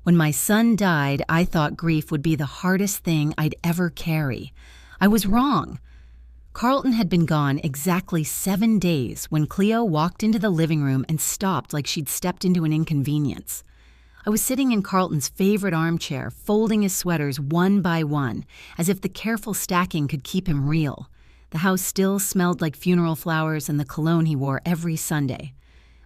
When my son died, I thought grief would be the hardest thing I'd ever carry. I was wrong. Carlton had been gone exactly 7 days when Cleo walked into the living room and stopped like she'd stepped into an inconvenience. I was sitting in Carlton's favorite armchair, folding his sweaters one by one, as if the careful stacking could keep him real. The house still smelled like funeral flowers and the cologne he wore every Sunday.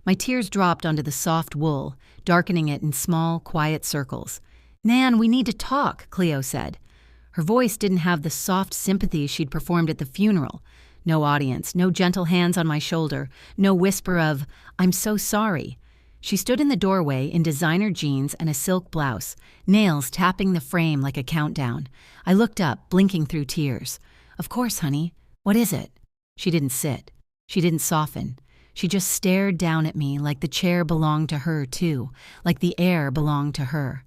My tears dropped onto the soft wool, darkening it in small, quiet circles. "Nan, we need to talk," Cleo said. Her voice didn't have the soft sympathy she'd performed at the funeral. No audience, no gentle hands on my shoulder, no whisper of, "I'm so sorry." She stood in the doorway in designer jeans and a silk blouse, nails tapping the frame like a countdown. I looked up, blinking through tears. "Of course, honey. What is it?" She didn't sit. She didn't soften. She just stared down at me like the chair belonged to her, too, like the air belonged to her.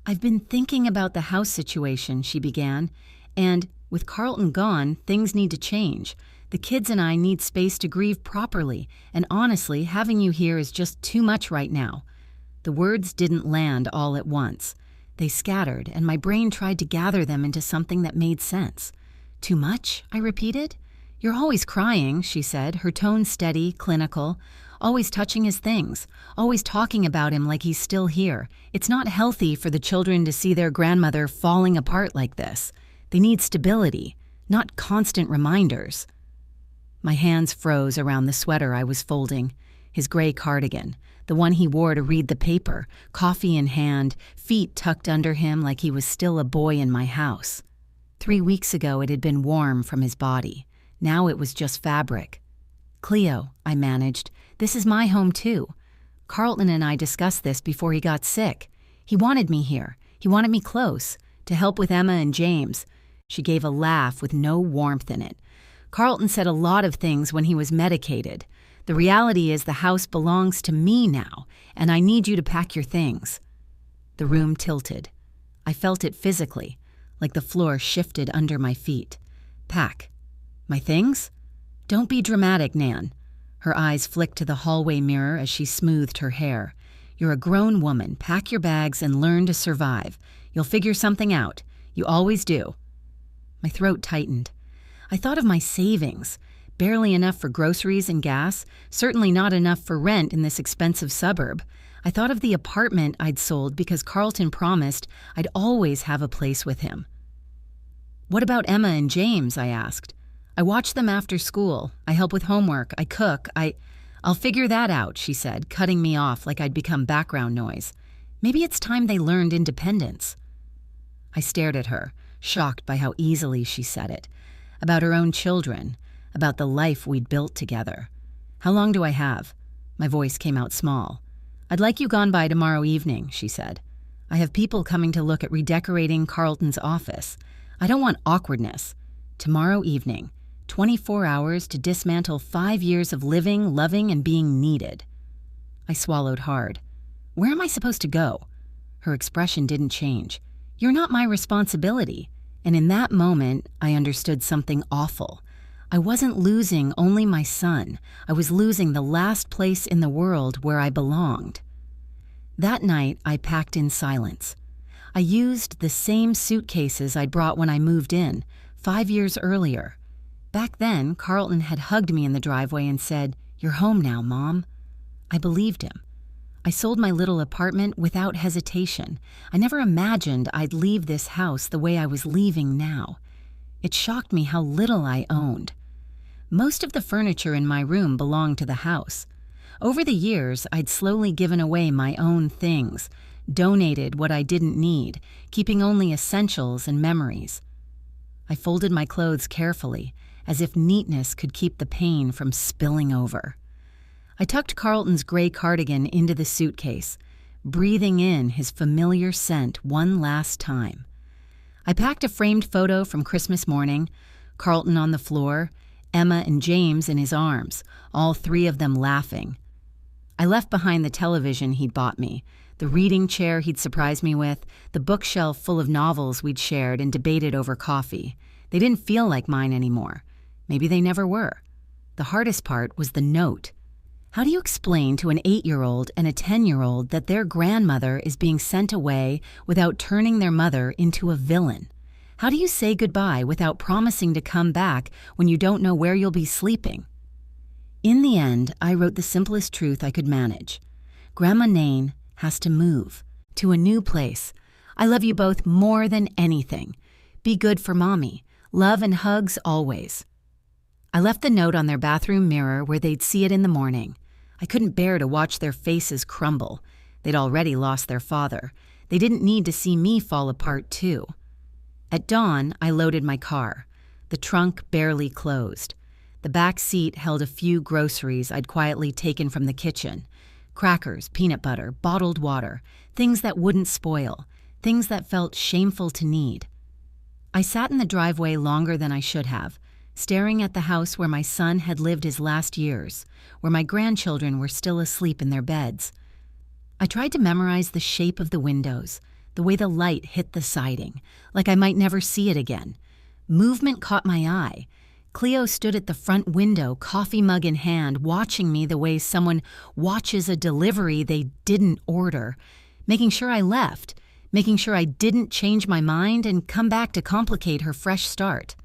"I've been thinking about the house situation," she began, "and with Carlton gone, things need to change. The kids and I need space to grieve properly, and honestly, having you here is just too much right now." The words didn't land all at once. They scattered, and my brain tried to gather them into something that made sense. "Too much?" I repeated. "You're always crying," she said, her tone steady, clinical. "Always touching his things, always talking about him like he's still here. It's not healthy for the children to see their grandmother falling apart like this. They need stability, not constant reminders." My hands froze around the sweater I was folding, his gray cardigan, the one he wore to read the paper, coffee in hand, feet tucked under him like he was still a boy in my house. 3 weeks ago it had been warm from his body. Now it was just fabric. "Cleo," I managed, "this is my home too. Carlton and I discussed this before he got sick. He wanted me here. He wanted me close, to help with Emma and James." She gave a laugh with no warmth in it. "Carlton said a lot of things when he was medicated. The reality is the house belongs to me now, and I need you to pack your things." The room tilted. I felt it physically, like the floor shifted under my feet. "Pack? My things?" "Don't be dramatic, Nan." Her eyes flicked to the hallway mirror as she smoothed her hair. "You're a grown woman. Pack your bags and learn to survive. You'll figure something out. You always do." My throat tightened. I thought of my savings. Barely enough for groceries and gas, certainly not enough for rent in this expensive suburb. I thought of the apartment I'd sold because Carlton promised I'd always have a place with him. "What about Emma and James?" I asked. "I watch them after school. I help with homework. I cook. I'll figure that out," she said, cutting me off like I'd become background noise. "Maybe it's time they learned independence." I stared at her, shocked by how easily she said it. About her own children, about the life we'd built together. "How long do I have?" My voice came out small. "I'd like you gone by tomorrow evening," she said. "I have people coming to look at redecorating Carlton's office. I don't want awkwardness. Tomorrow evening, 24 hours to dismantle 5 years of living, loving, and being needed." I swallowed hard. "Where am I supposed to go?" Her expression didn't change. "You're not my responsibility." And in that moment, I understood something awful. I wasn't losing only my son. I was losing the last place in the world where I belonged. That night, I packed in silence. I used the same suitcases I'd brought when I moved in, 5 years earlier. Back then, Carlton had hugged me in the driveway and said, "You're home now, Mom." I believed him. I sold my little apartment without hesitation. I never imagined I'd leave this house the way I was leaving now. It shocked me how little I owned. Most of the furniture in my room belonged to the house. Over the years, I'd slowly given away my own things, donated what I didn't need, keeping only essentials and memories. I folded my clothes carefully, as if neatness could keep the pain from spilling over. I tucked Carlton's gray cardigan into the suitcase, breathing in his familiar scent one last time. I packed a framed photo from Christmas morning, Carlton on the floor, Emma and James in his arms, all 3 of them laughing. I left behind the television he'd bought me, the reading chair he'd surprised me with, the bookshelf full of novels we'd shared and debated over coffee. They didn't feel like mine anymore. Maybe they never were. The hardest part was the note. How do you explain to an 8-year-old and a 10-year-old that their grandmother is being sent away without turning their mother into a villain? How do you say goodbye without promising to come back when you don't know where you'll be sleeping? In the end, I wrote the simplest truth I could manage. Grandma Nain has to move to a new place. I love you both more than anything. Be good for Mommy. Love and hugs always. I left the note on their bathroom mirror where they'd see it in the morning. I couldn't bear to watch their faces crumble. They'd already lost their father. They didn't need to see me fall apart too. At dawn, I loaded my car. The trunk barely closed. The back seat held a few groceries I'd quietly taken from the kitchen. Crackers, peanut butter, bottled water, things that wouldn't spoil, things that felt shameful to need. I sat in the driveway longer than I should have, staring at the house where my son had lived his last years, where my grandchildren were still asleep in their beds. I tried to memorize the shape of the windows, the way the light hit the siding, like I might never see it again. Movement caught my eye. Cleo stood at the front window, coffee mug in hand, watching me the way someone watches a delivery they didn't order, making sure I left, making sure I didn't change my mind and come back to complicate her fresh start.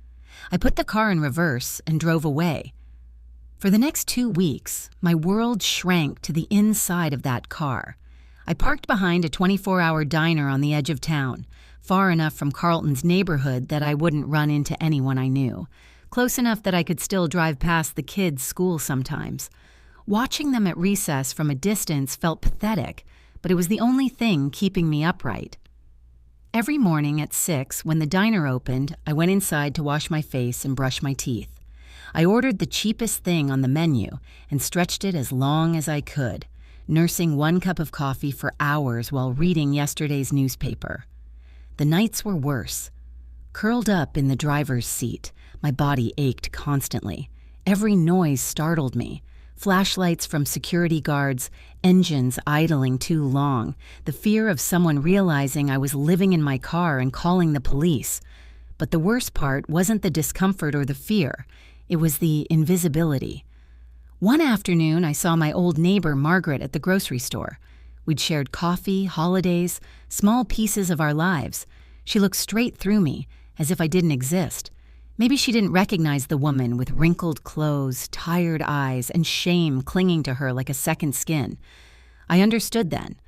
I put the car in reverse and drove away. For the next 2 weeks, my world shrank to the inside of that car. I parked behind a 24-hour diner on the edge of town, far enough from Carlton's neighborhood that I wouldn't run into anyone I knew, close enough that I could still drive past the kids' school sometimes. Watching them at recess from a distance felt pathetic, but it was the only thing keeping me upright. Every morning at 6, when the diner opened, I went inside to wash my face and brush my teeth. I ordered the cheapest thing on the menu and stretched it as long as I could, nursing 1 cup of coffee for hours while reading yesterday's newspaper. The nights were worse. Curled up in the driver's seat, my body ached constantly. Every noise startled me. Flashlights from security guards, engines idling too long, the fear of someone realizing I was living in my car and calling the police. But the worst part wasn't the discomfort or the fear. It was the invisibility. One afternoon, I saw my old neighbor Margaret at the grocery store. We'd shared coffee, holidays, small pieces of our lives. She looked straight through me, as if I didn't exist. Maybe she didn't recognize the woman with wrinkled clothes, tired eyes, and shame clinging to her like a second skin. I understood then.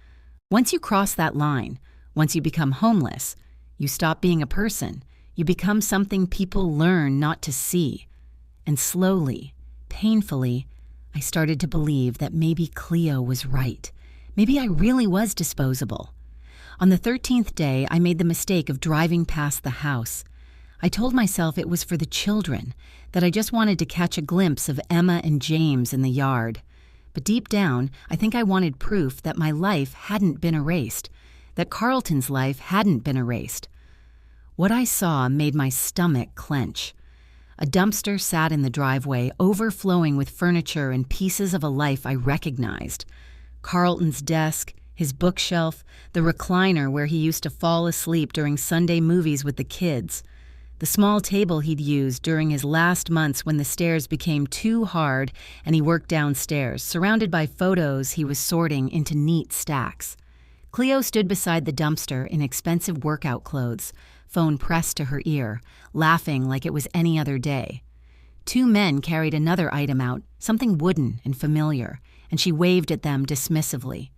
Once you cross that line, once you become homeless, you stop being a person. You become something people learn not to see. And slowly, painfully, I started to believe that maybe Cleo was right. Maybe I really was disposable. On the 13th day, I made the mistake of driving past the house. I told myself it was for the children, that I just wanted to catch a glimpse of Emma and James in the yard. But deep down, I think I wanted proof that my life hadn't been erased, that Carlton's life hadn't been erased. What I saw made my stomach clench. A dumpster sat in the driveway, overflowing with furniture and pieces of a life I recognized. Carlton's desk, his bookshelf, the recliner where he used to fall asleep during Sunday movies with the kids, the small table he'd used during his last months when the stairs became too hard and he worked downstairs, surrounded by photos he was sorting into neat stacks. Cleo stood beside the dumpster in expensive workout clothes, phone pressed to her ear, laughing like it was any other day. 2 men carried another item out, something wooden and familiar, and she waved at them dismissively.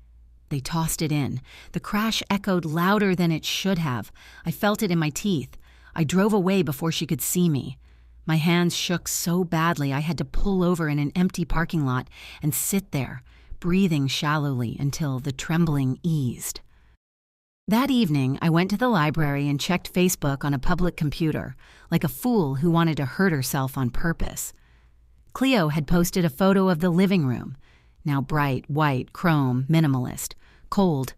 They tossed it in. The crash echoed louder than it should have. I felt it in my teeth. I drove away before she could see me. My hands shook so badly I had to pull over in an empty parking lot and sit there, breathing shallowly until the trembling eased. That evening, I went to the library and checked Facebook on a public computer, like a fool who wanted to hurt herself on purpose. Cleo had posted a photo of the living room, now bright, white, chrome, minimalist, cold,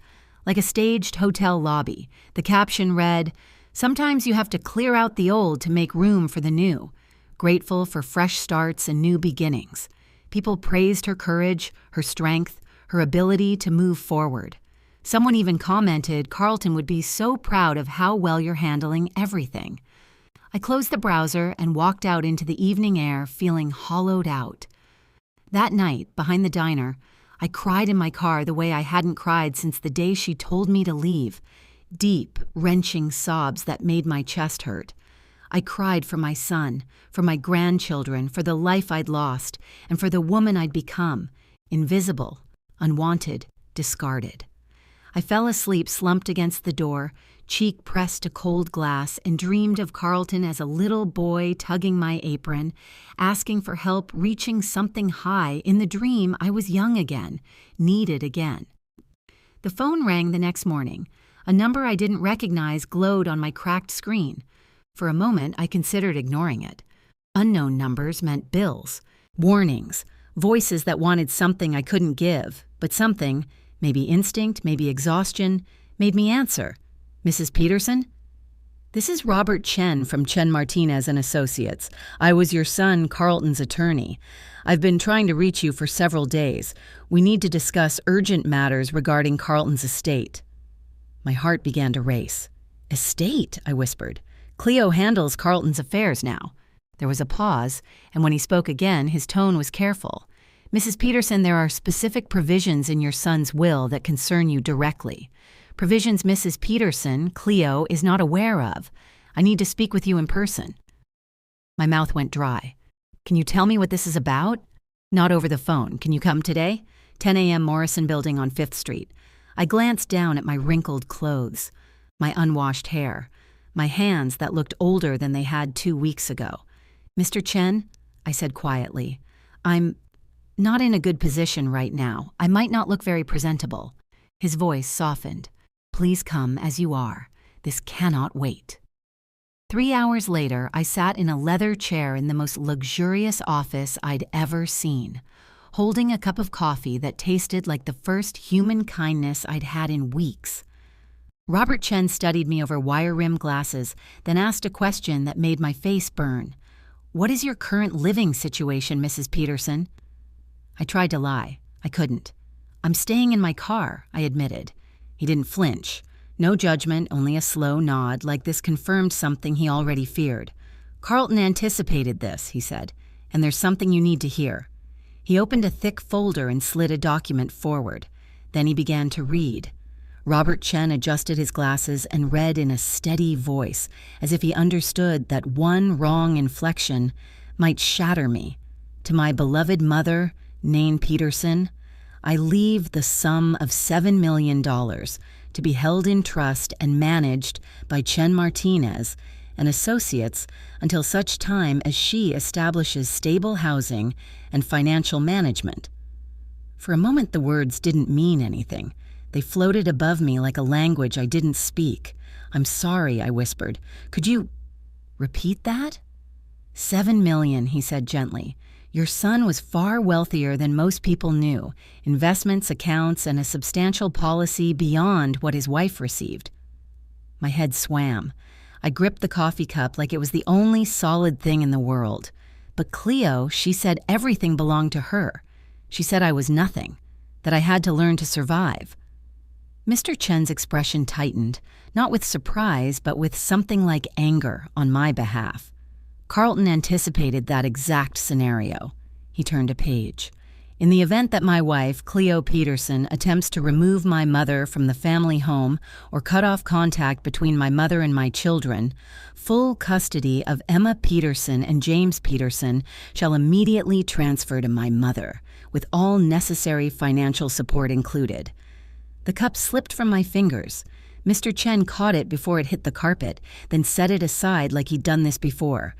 like a staged hotel lobby. The caption read, "Sometimes you have to clear out the old to make room for the new. Grateful for fresh starts and new beginnings." People praised her courage, her strength, her ability to move forward. Someone even commented Carlton would be so proud of how well you're handling everything. I closed the browser and walked out into the evening air feeling hollowed out. That night, behind the diner, I cried in my car the way I hadn't cried since the day she told me to leave. Deep, wrenching sobs that made my chest hurt. I cried for my son, for my grandchildren, for the life I'd lost, and for the woman I'd become, invisible, unwanted, discarded. I fell asleep slumped against the door, cheek pressed to cold glass, and dreamed of Carlton as a little boy tugging my apron, asking for help, reaching something high. In the dream, I was young again, needed again. The phone rang the next morning. A number I didn't recognize glowed on my cracked screen. For a moment, I considered ignoring it. Unknown numbers meant bills, warnings, voices that wanted something I couldn't give, but something, maybe instinct, maybe exhaustion, made me answer. Mrs. Peterson? This is Robert Chen from Chen Martinez and Associates. I was your son, Carlton's attorney. I've been trying to reach you for several days. We need to discuss urgent matters regarding Carlton's estate. My heart began to race. Estate, I whispered. Cleo handles Carlton's affairs now. There was a pause, and when he spoke again, his tone was careful. Mrs. Peterson, there are specific provisions in your son's will that concern you directly. Provisions Mrs. Peterson, Cleo, is not aware of. I need to speak with you in person. My mouth went dry. Can you tell me what this is about? Not over the phone. Can you come today? 10 a.m. Morrison Building on 5th Street. I glanced down at my wrinkled clothes, my unwashed hair, my hands that looked older than they had 2 weeks ago. Mr. Chen, I said quietly, I'm not in a good position right now. I might not look very presentable. His voice softened. Please come as you are. This cannot wait. 3 hours later, I sat in a leather chair in the most luxurious office I'd ever seen, holding a cup of coffee that tasted like the first human kindness I'd had in weeks. Robert Chen studied me over wire-rimmed glasses, then asked a question that made my face burn. What is your current living situation, Mrs. Peterson? I tried to lie. I couldn't. I'm staying in my car, I admitted. He didn't flinch. No judgment, only a slow nod, like this confirmed something he already feared. Carlton anticipated this, he said, and there's something you need to hear. He opened a thick folder and slid a document forward. Then he began to read. Robert Chen adjusted his glasses and read in a steady voice, as if he understood that one wrong inflection might shatter me. To my beloved mother, Nain Peterson, I leave the sum of $7 million to be held in trust and managed by Chen Martinez and Associates until such time as she establishes stable housing and financial management. For a moment the words didn't mean anything. They floated above me like a language I didn't speak. I'm sorry, I whispered. Could you repeat that? $7 million, he said gently. Your son was far wealthier than most people knew. Investments, accounts, and a substantial policy beyond what his wife received. My head swam. I gripped the coffee cup like it was the only solid thing in the world. But Cleo, she said everything belonged to her. She said I was nothing, that I had to learn to survive. Mr. Chen's expression tightened, not with surprise, but with something like anger on my behalf. Carlton anticipated that exact scenario. He turned a page. In the event that my wife, Cleo Peterson, attempts to remove my mother from the family home or cut off contact between my mother and my children, full custody of Emma Peterson and James Peterson shall immediately transfer to my mother, with all necessary financial support included. The cup slipped from my fingers. Mr. Chen caught it before it hit the carpet, then set it aside like he'd done this before.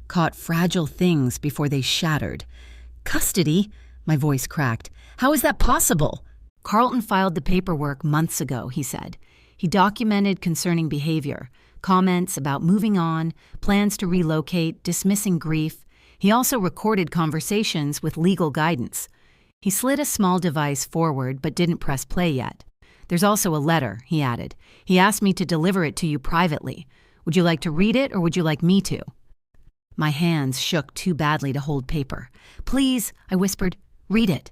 Caught fragile things before they shattered. Custody? My voice cracked. How is that possible? Carlton filed the paperwork months ago, he said. He documented concerning behavior, comments about moving on, plans to relocate, dismissing grief. He also recorded conversations with legal guidance. He slid a small device forward but didn't press play yet. There's also a letter, he added. He asked me to deliver it to you privately. Would you like to read it or would you like me to? My hands shook too badly to hold paper. Please, I whispered, read it.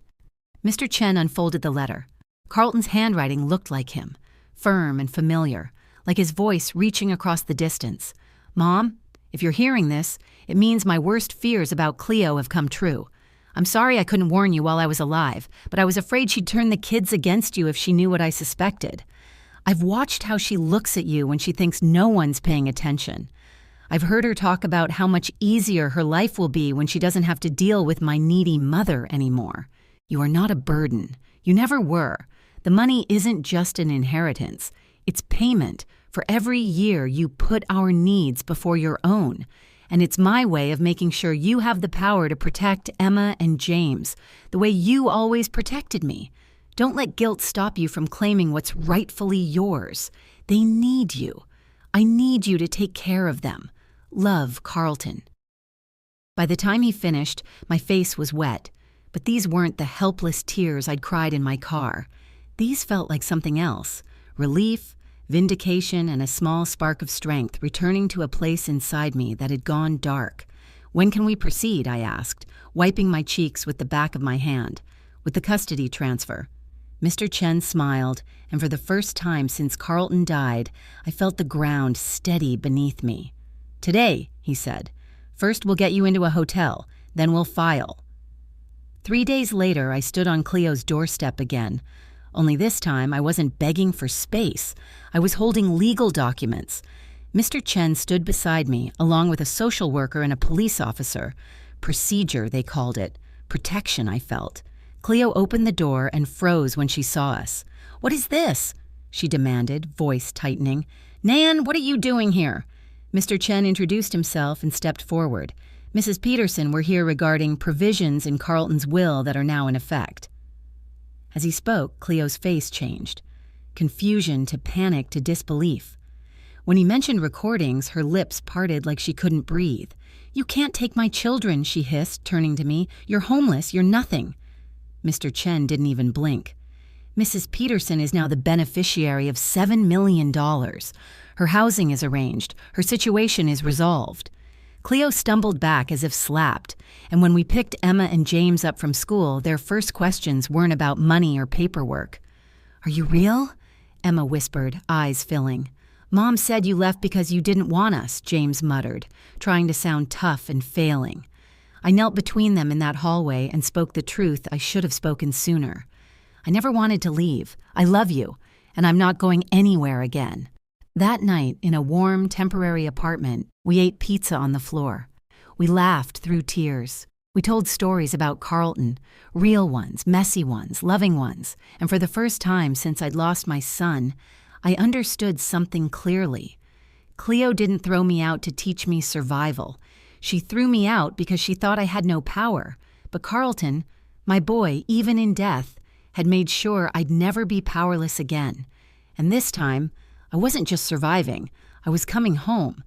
Mr. Chen unfolded the letter. Carlton's handwriting looked like him, firm and familiar, like his voice reaching across the distance. Mom, if you're hearing this, it means my worst fears about Cleo have come true. I'm sorry I couldn't warn you while I was alive, but I was afraid she'd turn the kids against you if she knew what I suspected. I've watched how she looks at you when she thinks no one's paying attention. I've heard her talk about how much easier her life will be when she doesn't have to deal with my needy mother anymore. You are not a burden. You never were. The money isn't just an inheritance. It's payment for every year you put our needs before your own. And it's my way of making sure you have the power to protect Emma and James, the way you always protected me. Don't let guilt stop you from claiming what's rightfully yours. They need you. I need you to take care of them. Love, Carlton. By the time he finished, my face was wet, but these weren't the helpless tears I'd cried in my car. These felt like something else: relief, vindication, and a small spark of strength returning to a place inside me that had gone dark. When can we proceed? I asked, wiping my cheeks with the back of my hand. With the custody transfer. Mr. Chen smiled, and for the first time since Carlton died, I felt the ground steady beneath me. Today, he said. First we'll get you into a hotel, then we'll file. 3 days later, I stood on Cleo's doorstep again. Only this time, I wasn't begging for space. I was holding legal documents. Mr. Chen stood beside me, along with a social worker and a police officer. Procedure, they called it. Protection, I felt. Cleo opened the door and froze when she saw us. "What is this?" she demanded, voice tightening. "Nan, what are you doing here?" Mr. Chen introduced himself and stepped forward. "Mrs. Peterson, we're here regarding provisions in Carlton's will that are now in effect." As he spoke, Cleo's face changed. Confusion to panic to disbelief. When he mentioned recordings, her lips parted like she couldn't breathe. "You can't take my children," she hissed, turning to me. "You're homeless, you're nothing." Mr. Chen didn't even blink. "Mrs. Peterson is now the beneficiary of $7 million. Her housing is arranged. Her situation is resolved." Cleo stumbled back as if slapped, and when we picked Emma and James up from school, their first questions weren't about money or paperwork. "Are you real?" Emma whispered, eyes filling. "Mom said you left because you didn't want us," James muttered, trying to sound tough and failing. I knelt between them in that hallway and spoke the truth I should have spoken sooner. "I never wanted to leave. I love you, and I'm not going anywhere again." That night, in a warm, temporary apartment, we ate pizza on the floor. We laughed through tears. We told stories about Carlton, real ones, messy ones, loving ones, and for the first time since I'd lost my son, I understood something clearly. Cleo didn't throw me out to teach me survival. She threw me out because she thought I had no power. But Carlton, my boy, even in death, had made sure I'd never be powerless again. And this time, I wasn't just surviving. I was coming home,